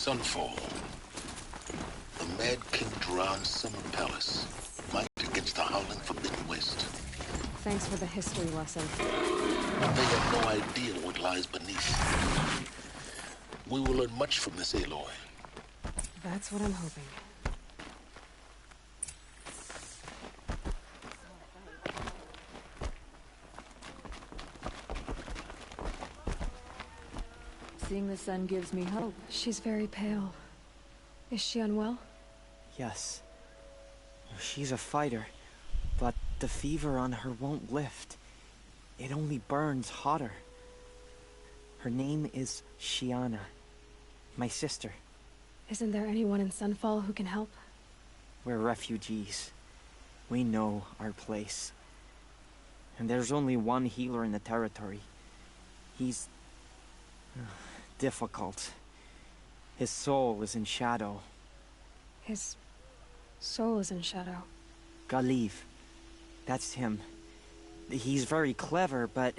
Sunfall. The Mad King Duran Summer Palace. Might against the howling Forbidden West. Thanks for the history lesson. They have no idea what lies beneath. We will learn much from this Aloy. That's what I'm hoping. Seeing the sun gives me hope. She's very pale. Is she unwell? Yes. She's a fighter, but the fever on her won't lift. It only burns hotter. Her name is Shyanna, my sister. Isn't there anyone in Sunfall who can help? We're refugees. We know our place. And there's only one healer in the territory. He's difficult. His soul is in shadow. His soul is in shadow. Galiv. That's him. He's very clever, but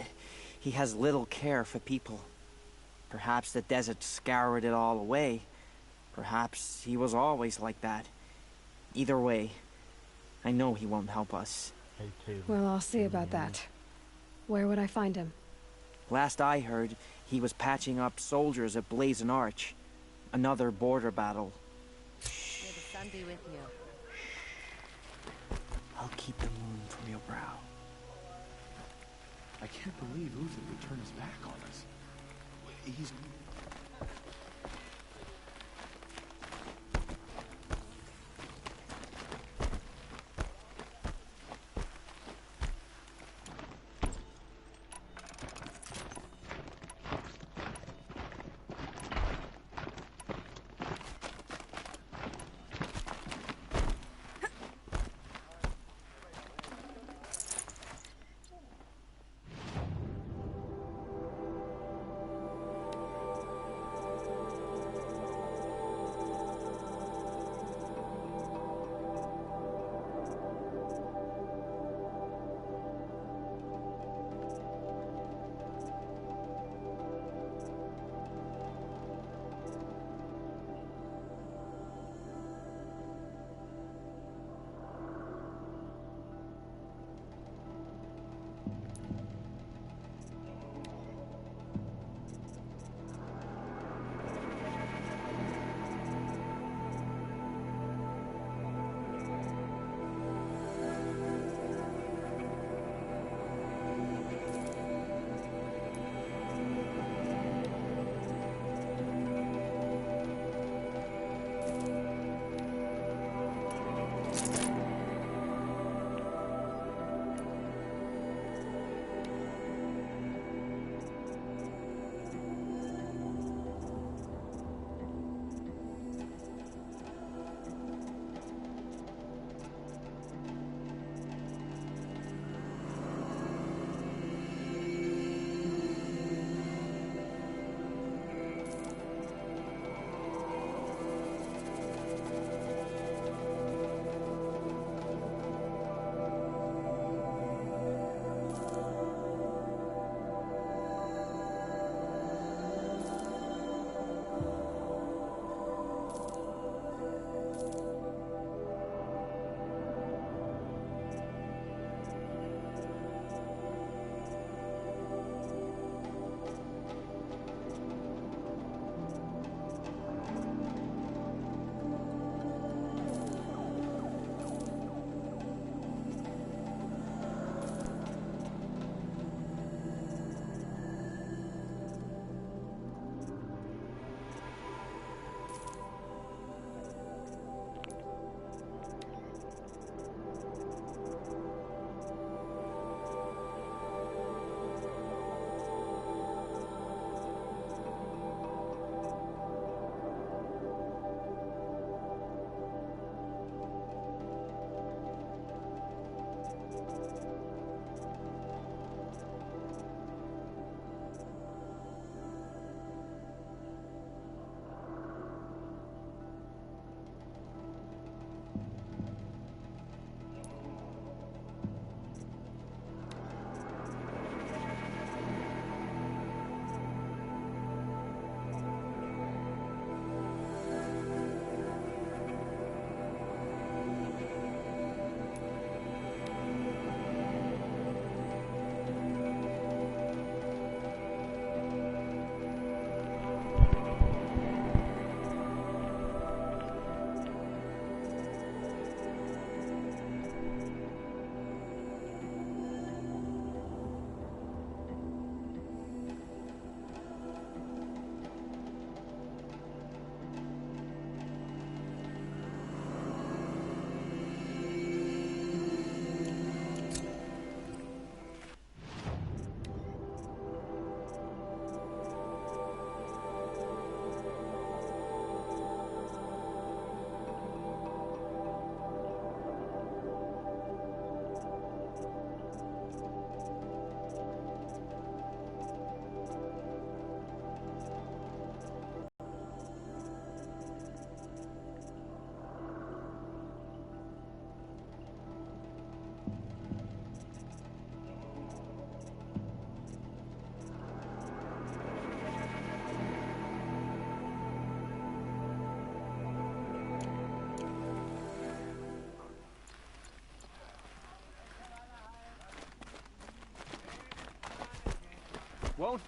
he has little care for people. Perhaps the desert scoured it all away. Perhaps he was always like that. Either way, I know he won't help us. Well, I'll see about that. Where would I find him? Last I heard, he was patching up soldiers at Blazon Arch. Another border battle. May the sun be with you. I'll keep the moon from your brow. I can't believe Uther would turn his back on us. He's... Won't...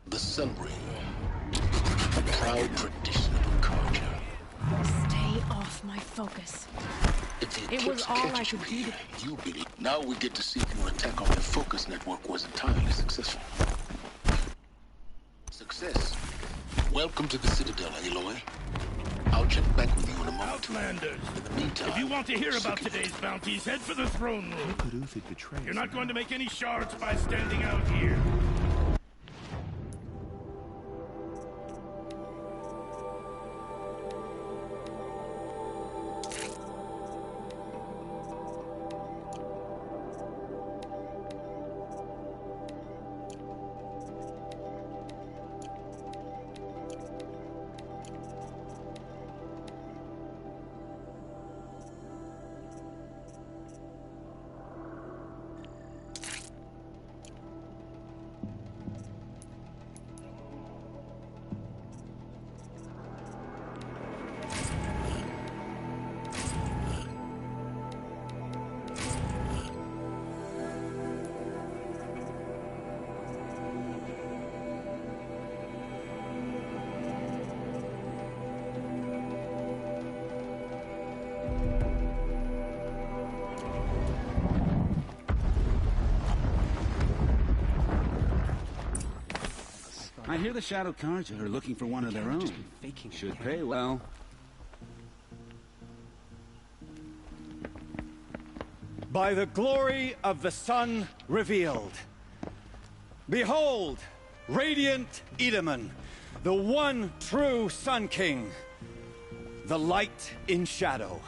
The Sun Ring. A proud tradition of Akarja. Stay off my focus. If the It was Eclipse all I catches you could do here, you'll be... Now we get to see if your attack on the focus network was entirely successful. Success. Welcome to the Citadel, Aloy. I'll check back with you in a moment. Outlanders, In the meantime... if you want to hear about today's bounties, head for the throne How room. could Uthid betray us? You're not going to make any shards by standing out here. I hear the Shadow Carja are looking for one of their own. Should pay well. By the glory of the sun revealed. Behold, radiant Edaman, the one true Sun King. The light in shadow,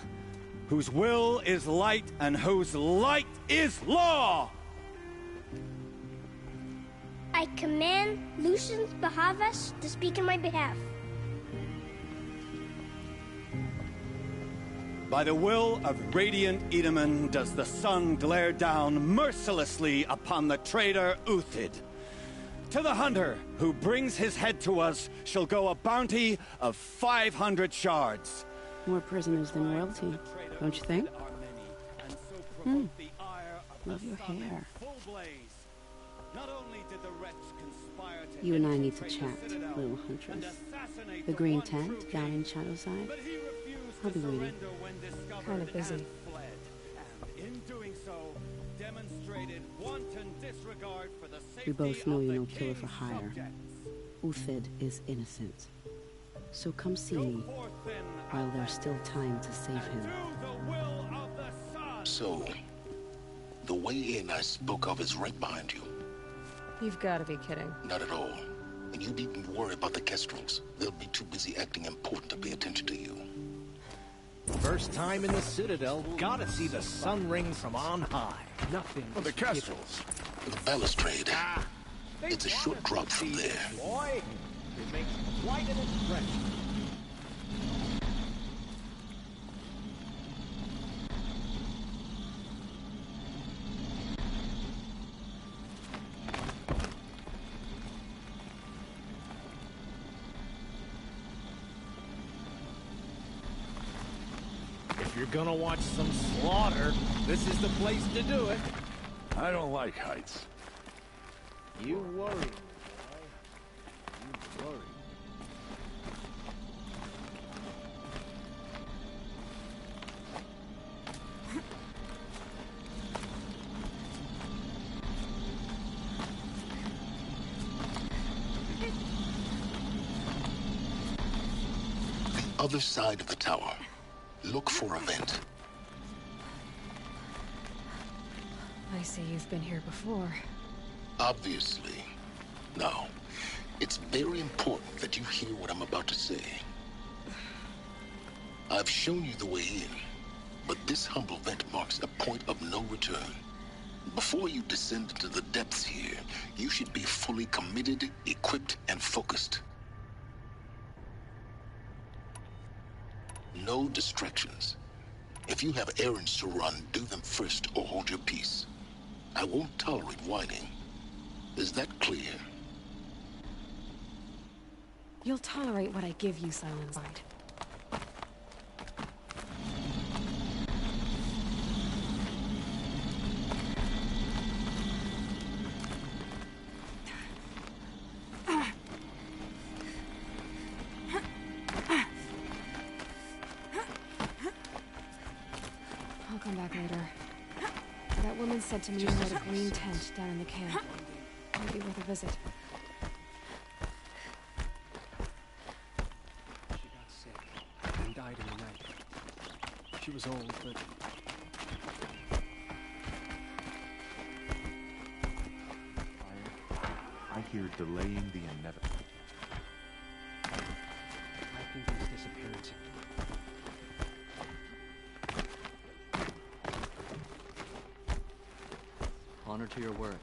whose will is light and whose light is law! I command Lucius Bahavas to speak in my behalf. By the will of radiant Edaman does the sun glare down mercilessly upon the traitor Uthid. To the hunter who brings his head to us shall go a bounty of 500 shards. More prisoners than royalty, don't you think? Love your hair. You and I need to chat, little huntress. The green tent down in Shadowside? I'll be waiting. Kind of busy. We both know you're no killer for hire. Uthid is innocent. So come see me while there's still time to save him. So, the way in I spoke of is right behind you. You've got to be kidding. Not at all. And you needn't worry about the Kestrels. They'll be too busy acting important to pay attention to you. First time in the Citadel, gotta see the Sun Ring from on high. Nothing. For the Kestrels. The balustrade. It's a short drop from there. Boy, it makes quite an impression. If you're gonna watch some slaughter, this is the place to do it. I don't like heights. You worry, boy. You worry. The other side of the tower. Look for a vent. I see you've been here before. Obviously. Now, it's very important that you hear what I'm about to say. I've shown you the way in, but this humble vent marks a point of no return. Before you descend into the depths here, you should be fully committed, equipped, and focused. No distractions. If you have errands to run, do them first or hold your peace. I won't tolerate whining. Is that clear? You'll tolerate what I give you, Silent Light. I'll come back later. That woman said to me you had a green tent down in the camp. Might be worth a visit. She got sick and died in the night. She was old, but... I hear delaying the inevitable. I think these disappearances... Honor to your word.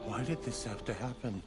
Why did this have to happen?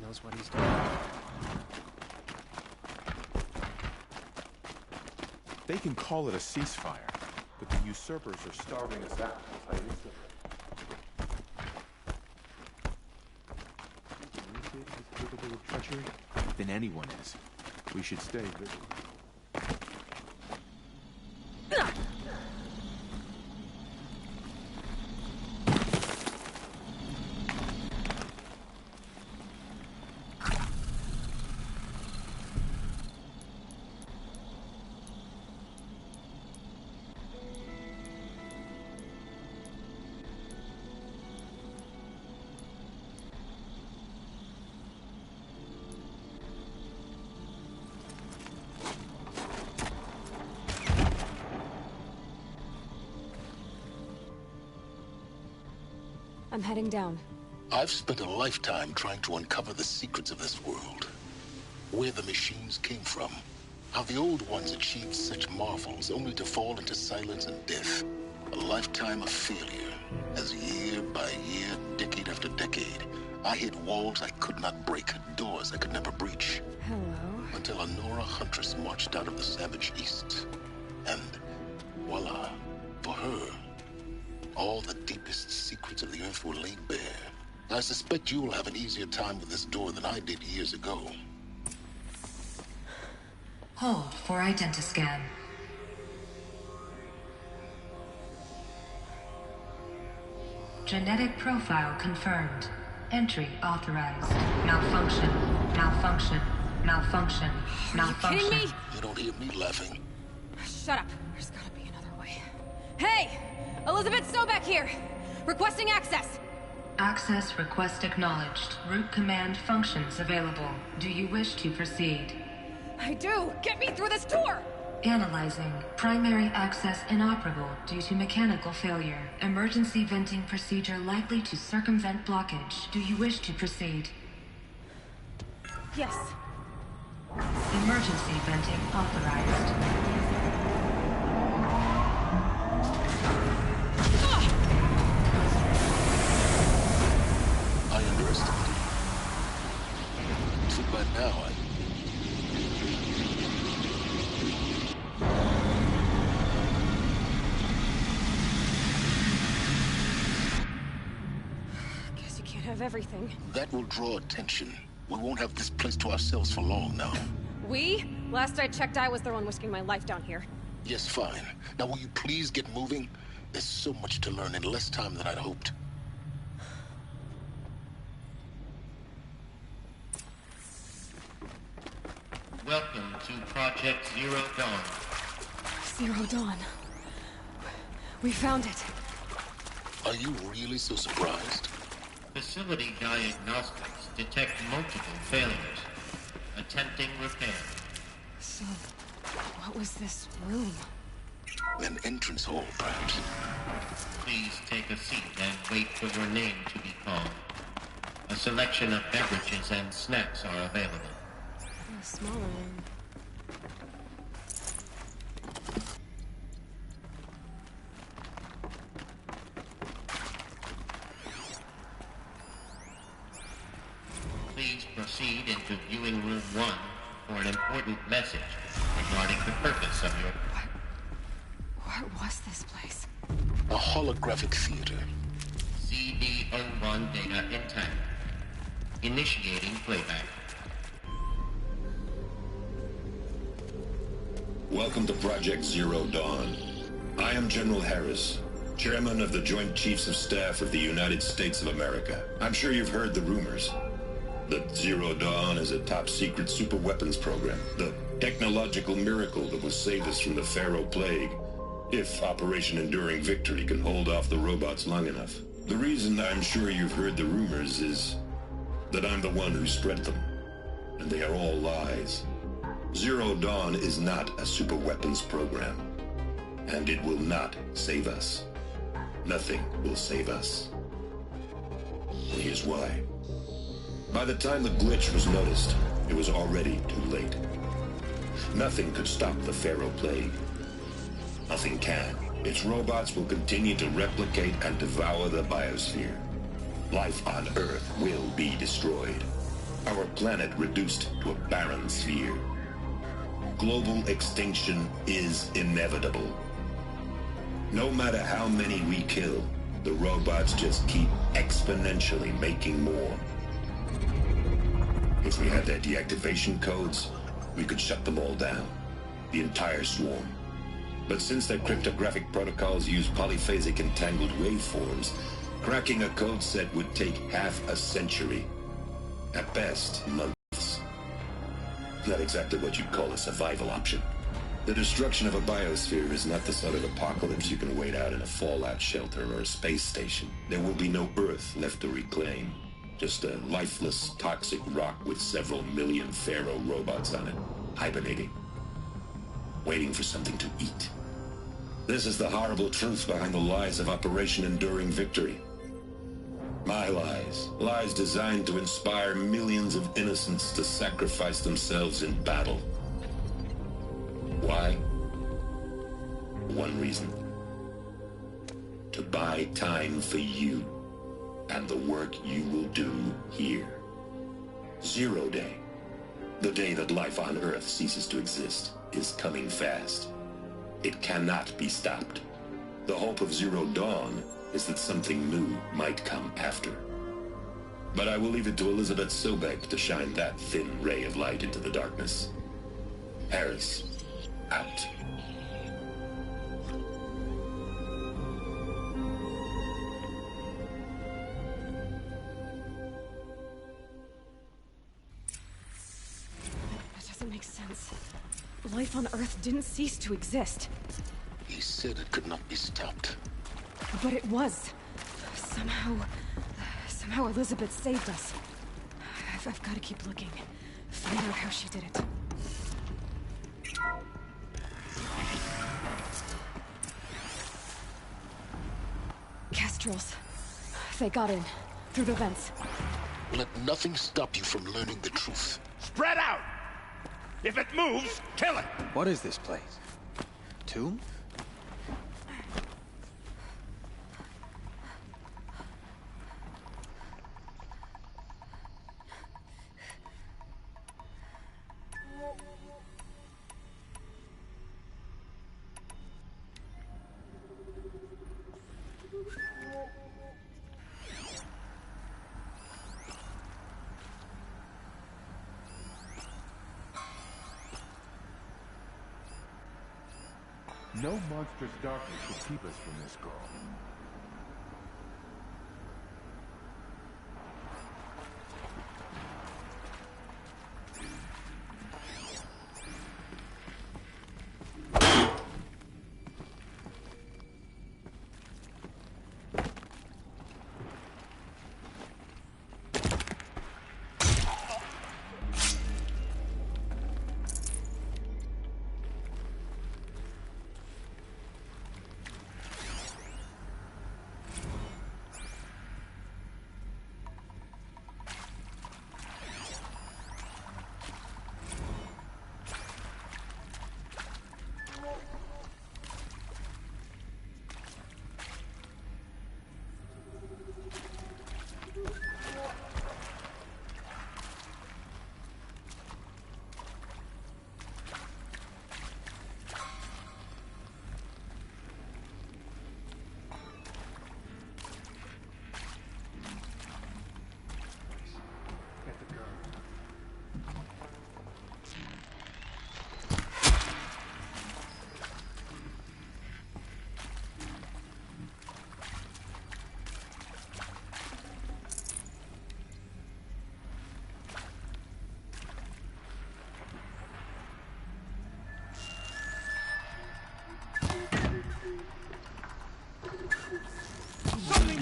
knows what he's doing. They can call it a ceasefire, but the usurpers are starving us out. Capable of treachery than anyone is. We should stay vigilant. I'm heading down. I've spent a lifetime trying to uncover the secrets of this world. Where the machines came from. How the old ones achieved such marvels only to fall into silence and death. A lifetime of failure, as year by year, decade after decade, I hit walls I could not break, doors I could never breach. Hello. Until a Nora huntress marched out of the savage east. And voila, for her, all the deepest secrets of the Earth were laid bare. I suspect you'll have an easier time with this door than I did years ago. Hold for identiscan. Genetic profile confirmed. Entry authorized. Malfunction. Malfunction. Malfunction. Malfunction. Are you kidding me? You don't hear me laughing. Shut up. There's gotta be another way. Hey! Elizabeth Sobek here! Requesting access! Access request acknowledged. Root command functions available. Do you wish to proceed? I do! Get me through this door! Analyzing. Primary access inoperable due to mechanical failure. Emergency venting procedure likely to circumvent blockage. Do you wish to proceed? Yes. Emergency venting authorized. I underestimated you. Too bad now, Guess you can't have everything. That will draw attention. We won't have this place to ourselves for long now. We? Last I checked, I was the one risking my life down here. Yes, fine. Now will you please get moving? There's so much to learn in less time than I'd hoped. Welcome to Project Zero Dawn. Zero Dawn. We found it. Are you really so surprised? Facility diagnostics detect multiple failures. Attempting repair. So, what was this room? An entrance hall, perhaps. Please take a seat and wait for your name to be called. A selection of beverages and snacks are available. A smaller room. Please proceed into viewing room 1 for an important message regarding the purpose of your... What was this place? A holographic theater. CD01 data intact. Initiating playback. Welcome to Project Zero Dawn. I am General Harris, Chairman of the Joint Chiefs of Staff of the United States of America. I'm sure you've heard the rumors that Zero Dawn is a top-secret superweapons program, the technological miracle that will save us from the Pharaoh Plague, if Operation Enduring Victory can hold off the robots long enough. The reason I'm sure you've heard the rumors is that I'm the one who spread them, and they are all lies. Zero Dawn is not a superweapons program, and it will not save us. Nothing will save us. And here's why. By the time the glitch was noticed, it was already too late. Nothing could stop the Pharaoh Plague. Nothing can. Its robots will continue to replicate and devour the biosphere. Life on Earth will be destroyed. Our planet reduced to a barren sphere. Global extinction is inevitable. No matter how many we kill, the robots just keep exponentially making more. If we had their deactivation codes, we could shut them all down. The entire swarm. But since their cryptographic protocols use polyphasic entangled waveforms, cracking a code set would take half a century. At best, months. Not exactly what you'd call a survival option. The destruction of a biosphere is not the sort of apocalypse you can wait out in a fallout shelter or a space station. There will be no Earth left to reclaim. Just a lifeless, toxic rock with several million Pharaoh robots on it, hibernating. Waiting for something to eat. This is the horrible truth behind the lies of Operation Enduring Victory. My lies. Lies designed to inspire millions of innocents to sacrifice themselves in battle. Why? One reason. To buy time for you and the work you will do here. Zero Day. The day that life on Earth ceases to exist is coming fast. It cannot be stopped. The hope of Zero Dawn is that something new might come after. But I will leave it to Elizabeth Sobek to shine that thin ray of light into the darkness. Harris, out. That doesn't make sense. Life on Earth didn't cease to exist. He said it could not be stopped. But it was. Somehow Elizabeth saved us. I've got to keep looking. Find out how she did it. Kestrels. They got in. Through the vents. Let nothing stop you from learning the truth. Spread out! If it moves, kill it! What is this place? Tomb? No monstrous darkness should keep us from this girl.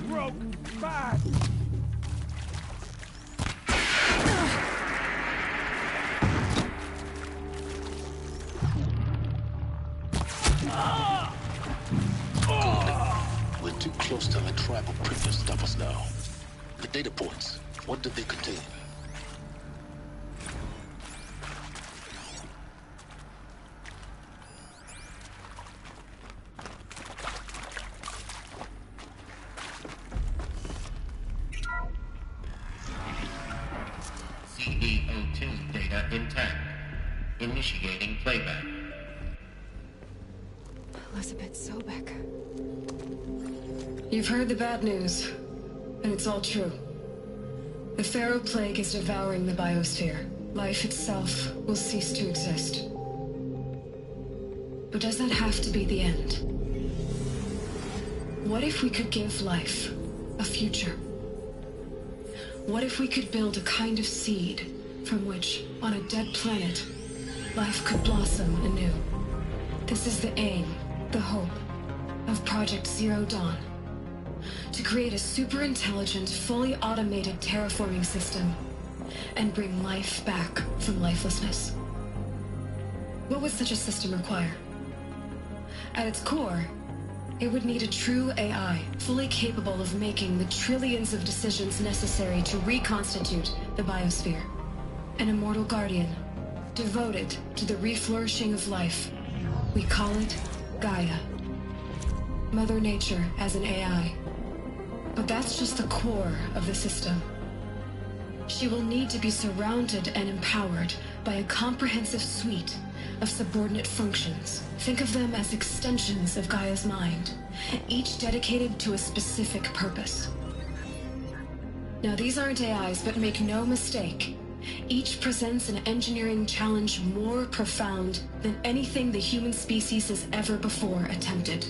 Broke! Fast! We're too close to the tribal print to stop us now. The data points, what did they contain? CD02 data intact. Initiating playback. Elizabeth Sobek. You've heard the bad news, and it's all true. The Pharaoh Plague is devouring the biosphere. Life itself will cease to exist. But does that have to be the end? What if we could give life a future? What if we could build a kind of seed from which, on a dead planet, life could blossom anew? This is the aim, the hope, of Project Zero Dawn. To create a super-intelligent, fully automated terraforming system and bring life back from lifelessness. What would such a system require? At its core, it would need a true AI, fully capable of making the trillions of decisions necessary to reconstitute the biosphere. An immortal guardian, devoted to the reflourishing of life. We call it Gaia. Mother Nature as an AI. But that's just the core of the system. She will need to be surrounded and empowered by a comprehensive suite of subordinate functions. Think of them as extensions of Gaia's mind, each dedicated to a specific purpose. Now, these aren't AIs, but make no mistake, each presents an engineering challenge more profound than anything the human species has ever before attempted.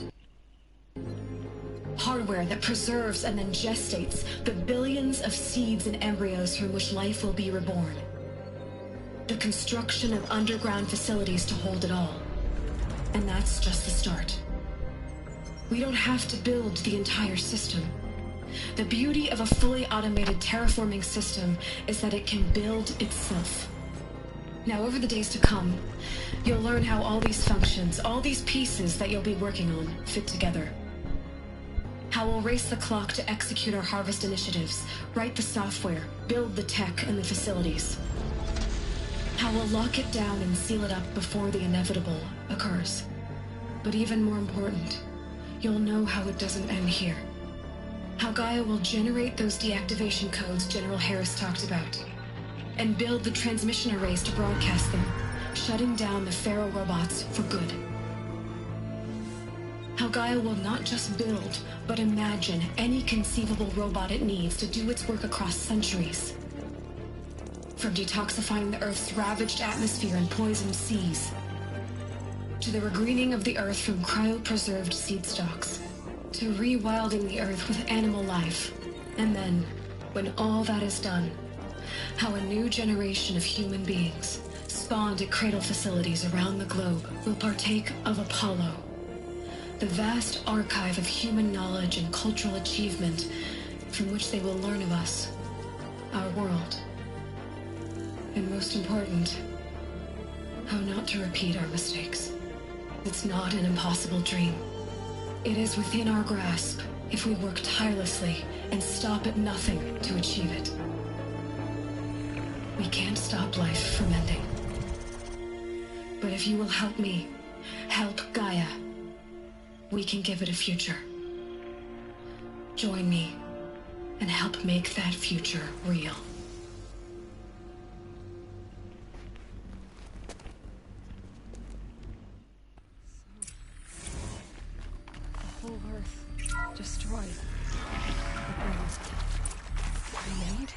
Hardware that preserves and then gestates the billions of seeds and embryos from which life will be reborn. The construction of underground facilities to hold it all. And that's just the start. We don't have to build the entire system. The beauty of a fully automated terraforming system is that it can build itself. Now, over the days to come, you'll learn how all these functions, all these pieces that you'll be working on, fit together. How we'll race the clock to execute our harvest initiatives, write the software, build the tech and the facilities. How we'll lock it down and seal it up before the inevitable occurs. But even more important, you'll know how it doesn't end here. How Gaia will generate those deactivation codes General Harris talked about, and build the transmission arrays to broadcast them, shutting down the Pharaoh robots for good. How Gaia will not just build, but imagine any conceivable robot it needs to do its work across centuries. From detoxifying the Earth's ravaged atmosphere and poisoned seas, to the regreening of the Earth from cryopreserved seed stalks, to rewilding the Earth with animal life. And then, when all that is done, how a new generation of human beings, spawned at cradle facilities around the globe, will partake of Apollo, the vast archive of human knowledge and cultural achievement from which they will learn of us, our world. And most important, how not to repeat our mistakes. It's not an impossible dream. It is within our grasp if we work tirelessly and stop at nothing to achieve it. We can't stop life from ending. But if you will help me, help Gaia, we can give it a future. Join me and help make that future real. The whole Earth destroyed. Remade?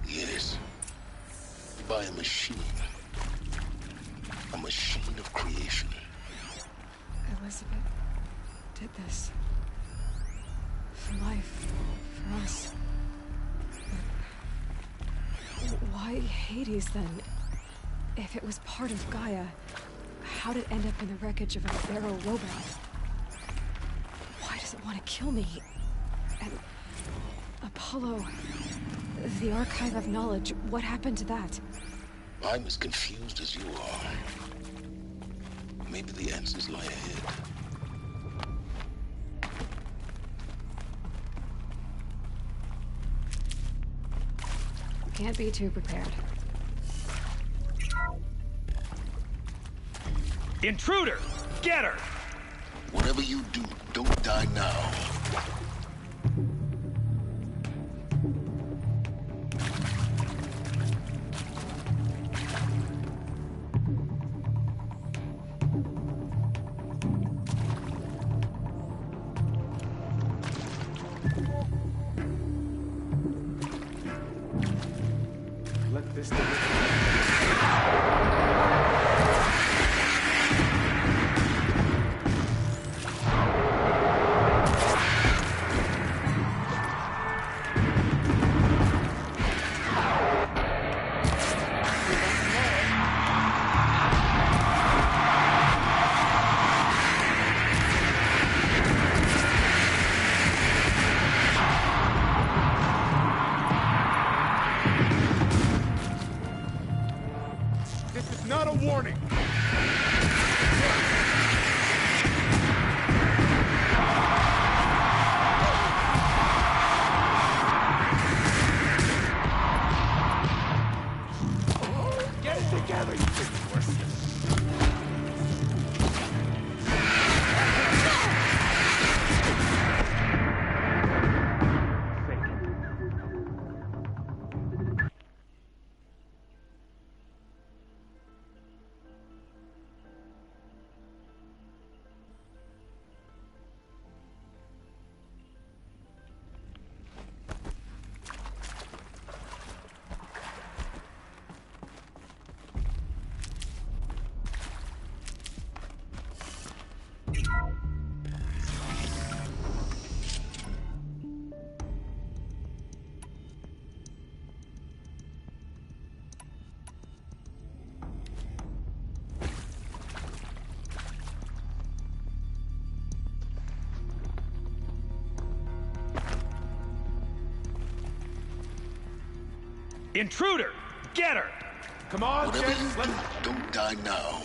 Yes. By a machine. A machine of creation. Elizabeth did this. For life. For us. Why Hades, then? If it was part of Gaia, how'd it end up in the wreckage of a Pharaoh robot? Why does it want to kill me? And Apollo, the archive of knowledge, what happened to that? I'm as confused as you are. Maybe the answers lie ahead. Can't be too prepared. Intruder! Get her! Whatever you do, don't die now. Intruder! Get her! Come on, Whatever you do, don't die now.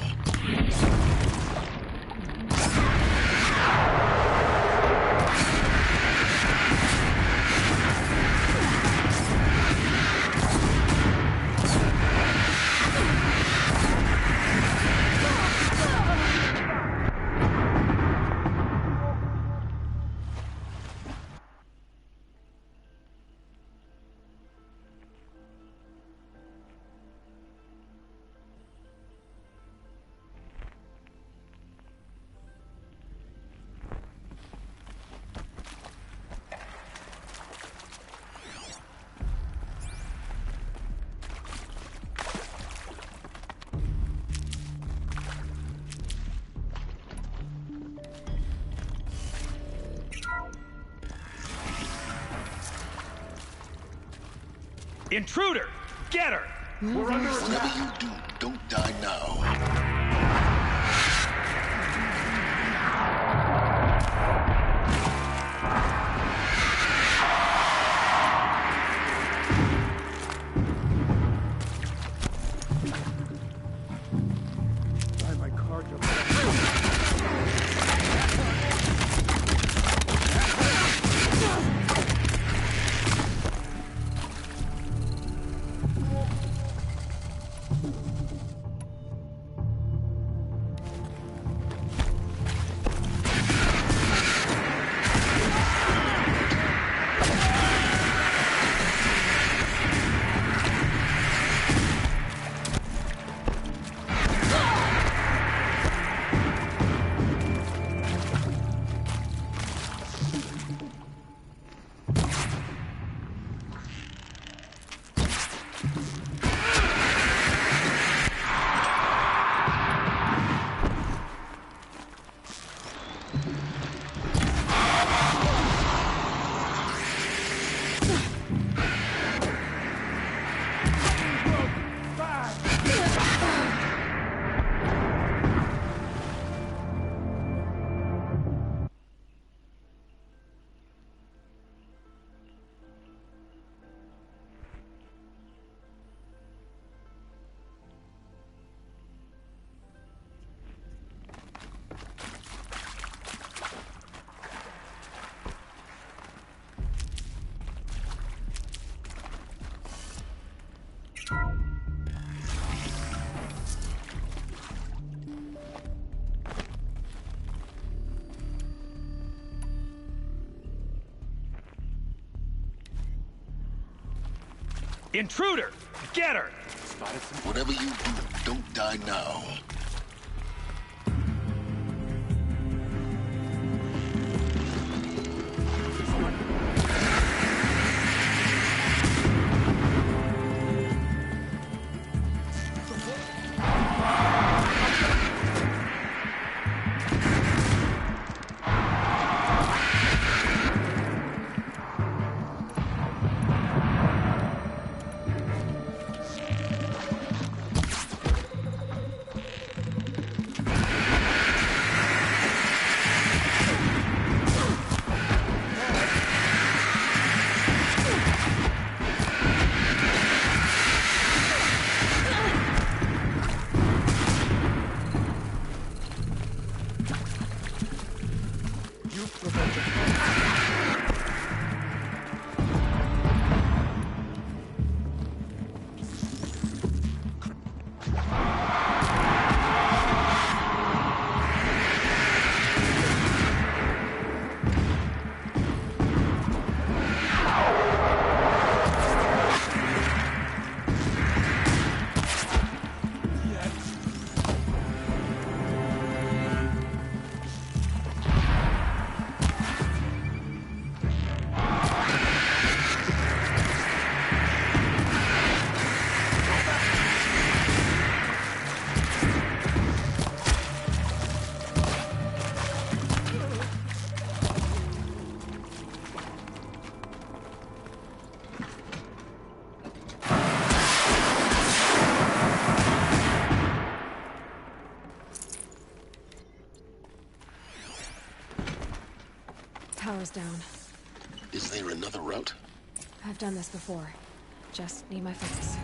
Intruder! Get her! We're under attack! Whatever you do, don't die now. My car jumped. Intruder! Get her! Whatever you do, don't die now. Power's down. Is there another route? I've done this before. Just need my focus.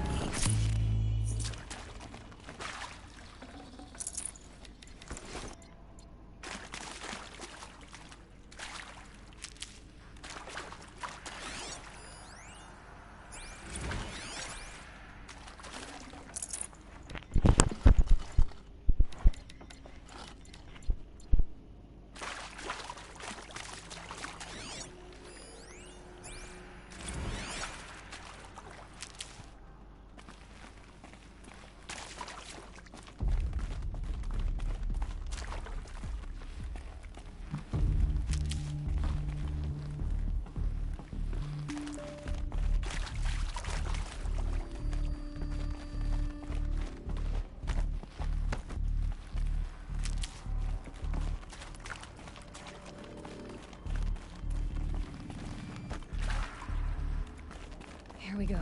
Here we go.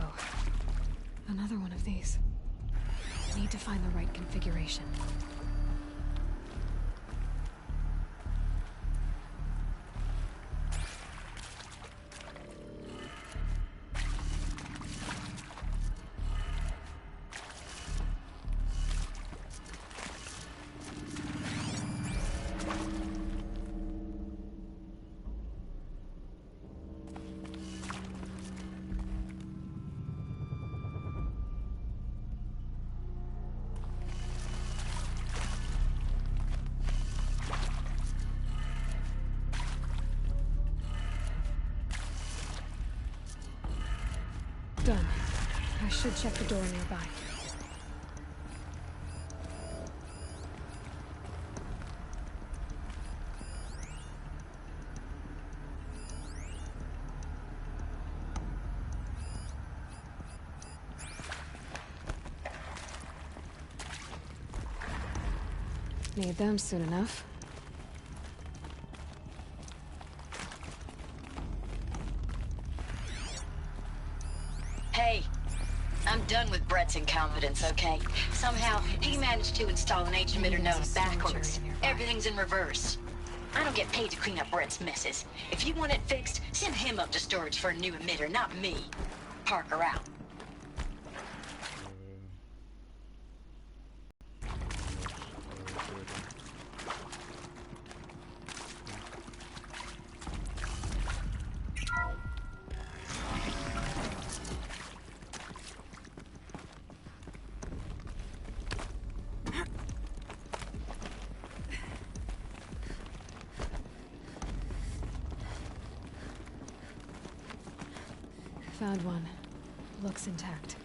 Another one of these. Need to find the right configuration. Done. I should check the door nearby. Need them soon enough. Hey, I'm done with Brett's incompetence, okay? Somehow, he managed to install an H-emitter node backwards. Everything's in reverse. I don't get paid to clean up Brett's messes. If you want it fixed, send him up to storage for a new emitter, not me. Parker out. Found one. Looks intact.